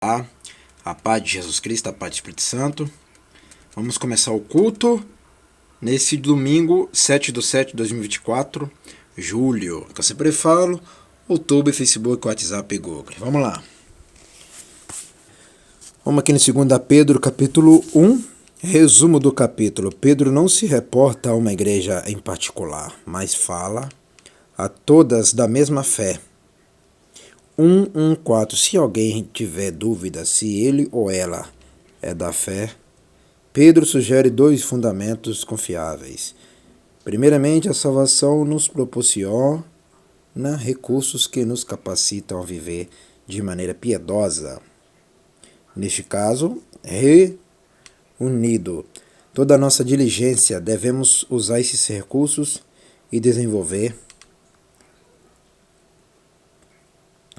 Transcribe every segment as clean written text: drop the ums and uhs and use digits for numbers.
A paz de Jesus Cristo, a paz do Espírito Santo. Vamos começar o culto nesse domingo, 7/7/2024, julho, que eu sempre falo, YouTube, Facebook, WhatsApp e Google. Vamos lá. Vamos aqui no 2 Pedro, capítulo 1, resumo do capítulo. Pedro não se reporta a uma igreja em particular, mas fala a todas da mesma fé. 1:4. Se alguém tiver dúvida se ele ou ela é da fé, Pedro sugere dois fundamentos confiáveis. Primeiramente, a salvação nos proporciona recursos que nos capacitam a viver de maneira piedosa. Neste caso, reunido toda a nossa diligência, devemos usar esses recursos e desenvolver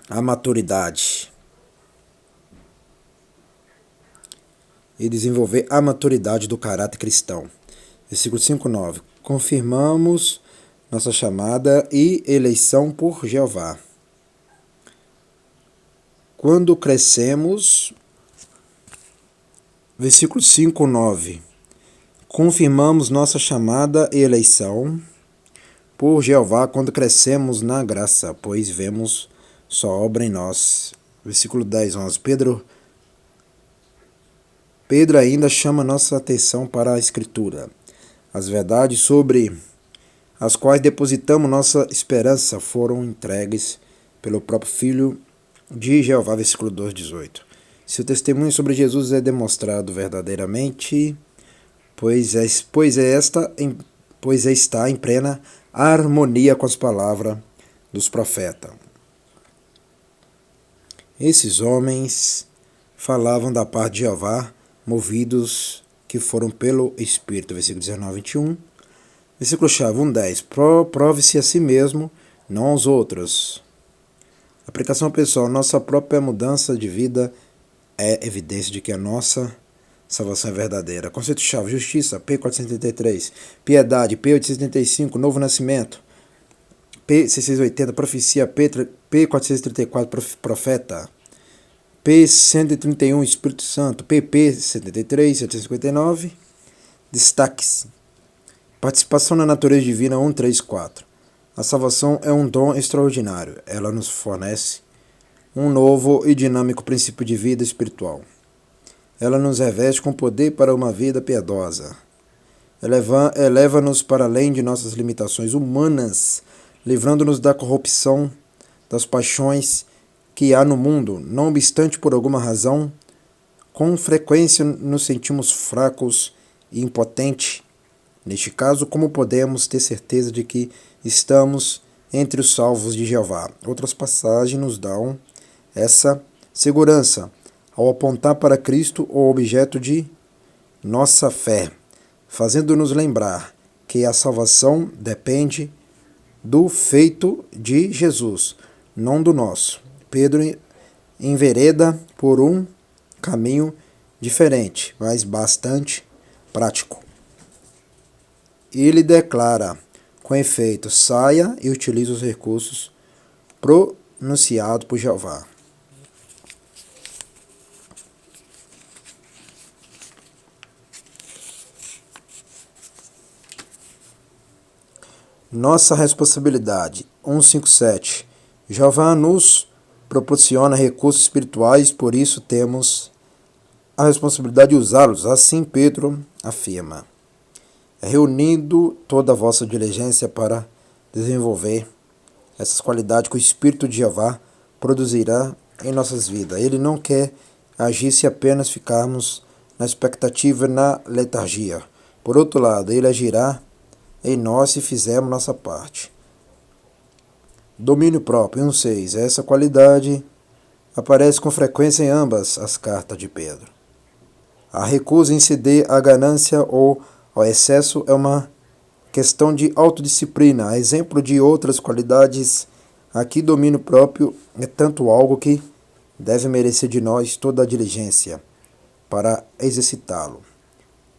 a maturidade. Do caráter cristão. Versículo 5:9. Confirmamos nossa chamada e eleição por Jeová. Quando crescemos, versículo 5:9. Confirmamos nossa chamada e eleição por Jeová quando crescemos na graça, pois vemos sua obra em nós. Versículo 10:11. Pedro ainda chama nossa atenção para a Escritura. As verdades sobre as quais depositamos nossa esperança foram entregues pelo próprio Filho de Jeová. Versículo 2:18. Se o testemunho sobre Jesus é demonstrado verdadeiramente, pois está em plena harmonia com as palavras dos profetas. Esses homens falavam da parte de Jeová, movidos que foram pelo Espírito. Versículo 19-21. Versículo-chave 1:10. Prove-se a si mesmo, não aos outros. Aplicação pessoal. Nossa própria mudança de vida é evidência de que a nossa salvação é verdadeira. Conceito-chave. Justiça. P433. Piedade. P875. Novo nascimento. P680. Profecia. P434. Profeta. P131, Espírito Santo. PP 73, 759. Destaque-se. Participação na natureza divina 134. A salvação é um dom extraordinário. Ela nos fornece um novo e dinâmico princípio de vida espiritual. Ela nos reveste com poder para uma vida piedosa. Eleva-nos para além de nossas limitações humanas, livrando-nos da corrupção, das paixões que há no mundo. Não obstante, por alguma razão, com frequência nos sentimos fracos e impotentes. Neste caso, como podemos ter certeza de que estamos entre os salvos de Jeová? Outras passagens nos dão essa segurança ao apontar para Cristo, o objeto de nossa fé, fazendo-nos lembrar que a salvação depende do feito de Jesus, não do nosso. Pedro envereda por um caminho diferente, mas bastante prático. Ele declara, com efeito, saia e utilize os recursos pronunciados por Jeová. Nossa responsabilidade. 157. Jeová nos proporciona recursos espirituais, por isso temos a responsabilidade de usá-los. Assim Pedro afirma: reunindo toda a vossa diligência para desenvolver essas qualidades que o Espírito de Jeová produzirá em nossas vidas. Ele não quer agir se apenas ficarmos na expectativa e na letargia. Por outro lado, ele agirá em nós se fizermos nossa parte. Domínio próprio, 1:6. Essa qualidade aparece com frequência em ambas as cartas de Pedro. A recusa em ceder à ganância ou ao excesso é uma questão de autodisciplina. A exemplo de outras qualidades, aqui domínio próprio é tanto algo que deve merecer de nós toda a diligência para exercitá-lo,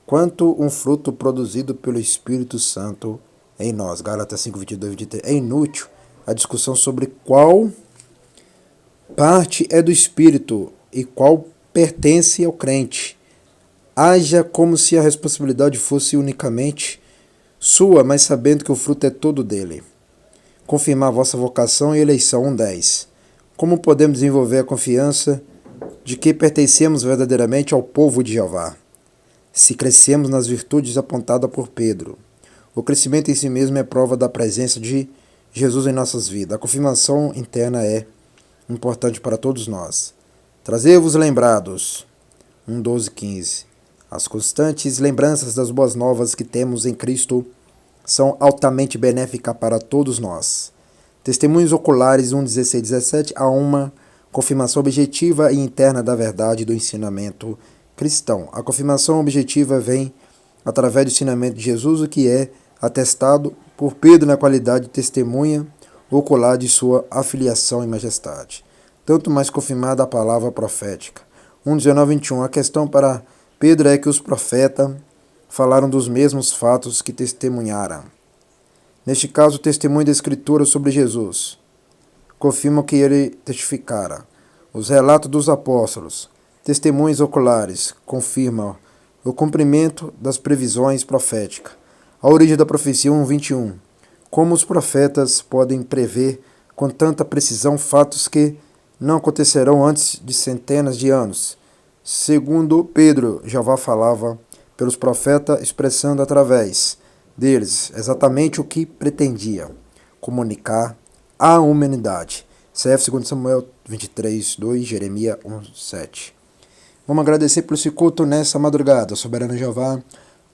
quanto um fruto produzido pelo Espírito Santo em nós. Gálatas 5:22-23. É inútil a discussão sobre qual parte é do Espírito e qual pertence ao crente. Haja como se a responsabilidade fosse unicamente sua, mas sabendo que o fruto é todo dele. Confirmar a vossa vocação e eleição. 1:10. Como podemos desenvolver a confiança de que pertencemos verdadeiramente ao povo de Jeová? Se crescemos nas virtudes apontadas por Pedro. O crescimento em si mesmo é prova da presença de Jesus em nossas vidas. A confirmação interna é importante para todos nós. Trazei-vos lembrados. 1:12-15. As constantes lembranças das boas novas que temos em Cristo são altamente benéficas para todos nós. Testemunhos oculares 1:16-17 há uma confirmação objetiva e interna da verdade do ensinamento cristão. A confirmação objetiva vem através do ensinamento de Jesus, o que é atestado por Pedro na qualidade de testemunha ocular de sua afiliação e majestade. Tanto mais confirmada a palavra profética. 1:19-21. A questão para Pedro é que os profetas falaram dos mesmos fatos que testemunharam. Neste caso, o testemunho da Escritura sobre Jesus confirma o que ele testificara. Os relatos dos apóstolos, testemunhos oculares, confirmam o cumprimento das previsões proféticas. A origem da profecia 1:21. Como os profetas podem prever com tanta precisão fatos que não acontecerão antes de centenas de anos? Segundo Pedro, Jeová falava pelos profetas, expressando através deles exatamente o que pretendia comunicar à humanidade. CF 2 Samuel 23:2, Jeremias 1:7. Vamos agradecer por esse culto nessa madrugada. Soberano Jeová,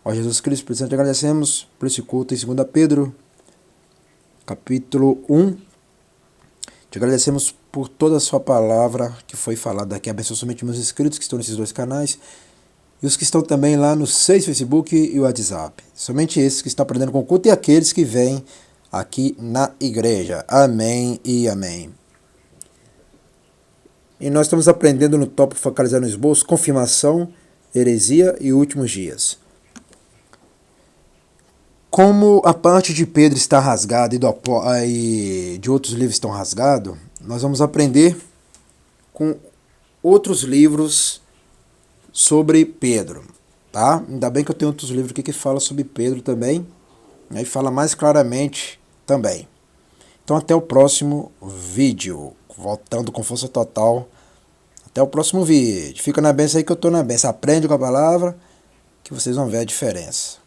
ó Jesus Cristo, por isso te agradecemos por esse culto em 2 Pedro, capítulo 1. Te agradecemos por toda a sua palavra que foi falada aqui. Abençoe somente meus inscritos que estão nesses dois canais e os que estão também lá no Facebook e o WhatsApp. Somente esses que estão aprendendo com o culto e aqueles que vêm aqui na igreja. Amém e amém. E nós estamos aprendendo no tópico focalizado no esboço, confirmação, heresia e últimos dias. Como a parte de Pedro está rasgada e de outros livros estão rasgados, nós vamos aprender com outros livros sobre Pedro, tá? Ainda bem que eu tenho outros livros aqui que falam sobre Pedro também, e fala mais claramente também. Então até o próximo vídeo, voltando com força total. Até o próximo vídeo. Fica na bênção aí que eu estou na bênção. Aprende com a palavra que vocês vão ver a diferença.